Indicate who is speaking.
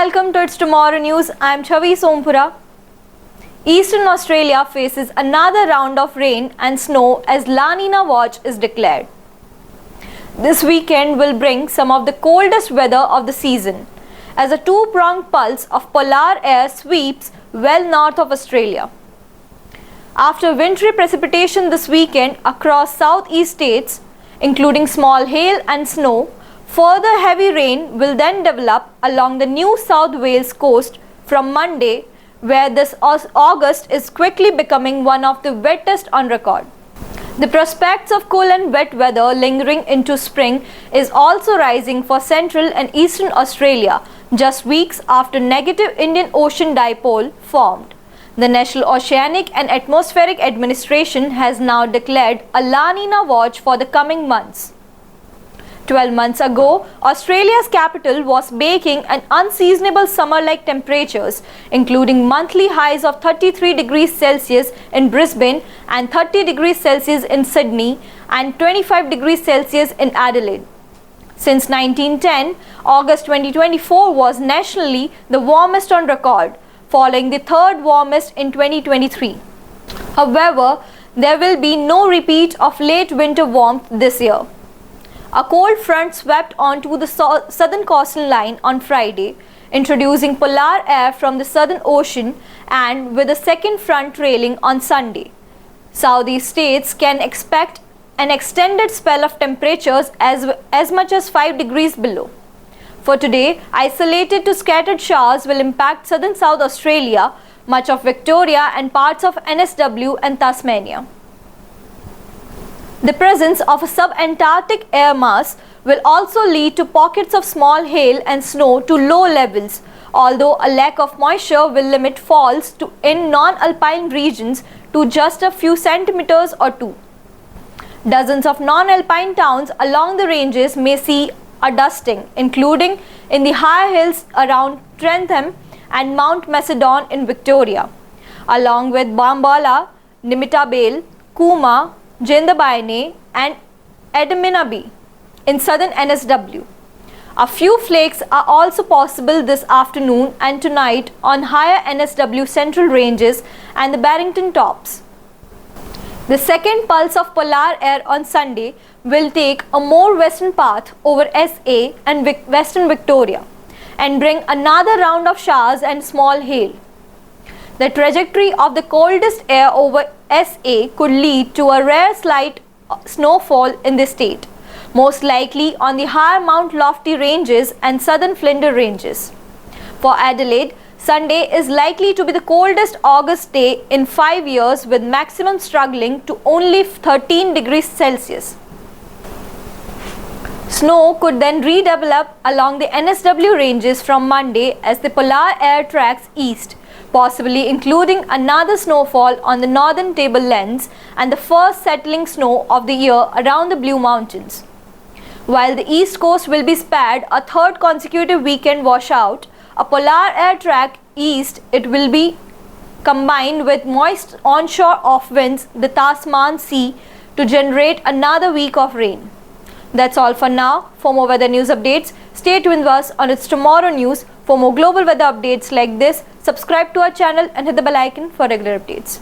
Speaker 1: welcome to It's Tomorrow News. I am Chavi Sompura. Eastern Australia faces another round of rain and snow as La Nina watch is declared. This weekend will bring some of the coldest weather of the season as a two-pronged pulse of polar air sweeps well north of Australia. After wintry precipitation this weekend across southeast states, including small hail and snow, further heavy rain will then develop along the New South Wales coast from Monday, where this August is quickly becoming one of the wettest on record. The prospects of cool and wet weather lingering into spring is also rising for central and eastern Australia just weeks after negative Indian Ocean dipole formed. The National Oceanic and Atmospheric Administration has now declared a La Nina watch for the coming months. 12 months ago, Australia's capital was baking an unseasonable summer-like temperatures, including monthly highs of 33 degrees Celsius in Brisbane and 30 degrees Celsius in Sydney and 25 degrees Celsius in Adelaide. Since 1910, August 2024 was nationally the warmest on record, following the third warmest in 2023. However, there will be no repeat of late winter warmth this year. A cold front swept onto the southern coastal line on Friday, introducing polar air from the Southern Ocean and with a second front trailing on Sunday. Southeast states can expect an extended spell of temperatures as much as 5 degrees below. For today, isolated to scattered showers will impact southern South Australia, much of Victoria and parts of NSW and Tasmania. The presence of a sub-Antarctic air mass will also lead to pockets of small hail and snow to low levels, although a lack of moisture will limit falls in non-alpine regions to just a few centimeters or two. Dozens of non-alpine towns along the ranges may see a dusting, including in the higher hills around Trentham and Mount Macedon in Victoria, along with Bambala, Nimitabale, Cooma, Jindabyne and Edminabee in southern NSW. A few flakes are also possible this afternoon and tonight on higher NSW central ranges and the Barrington tops. The second pulse of polar air on Sunday will take a more western path over SA and western Victoria and bring another round of showers and small hail. The trajectory of the coldest air over SA could lead to a rare slight snowfall in the state, most likely on the higher Mount Lofty ranges and southern Flinders ranges. For Adelaide, Sunday is likely to be the coldest August day in 5 years, with maximum struggling to only 13 degrees Celsius. Snow could then redevelop along the NSW ranges from Monday as the polar air tracks east, possibly including another snowfall on the northern tablelands and the first settling snow of the year around the Blue Mountains. While the east coast will be spared a third consecutive weekend washout, a polar air track east, it will be combined with moist onshore off winds, the Tasman Sea, to generate another week of rain. That's all for now. For more weather news updates, stay tuned with us on It's Tomorrow News. For more global weather updates like this, subscribe to our channel and hit the bell icon for regular updates.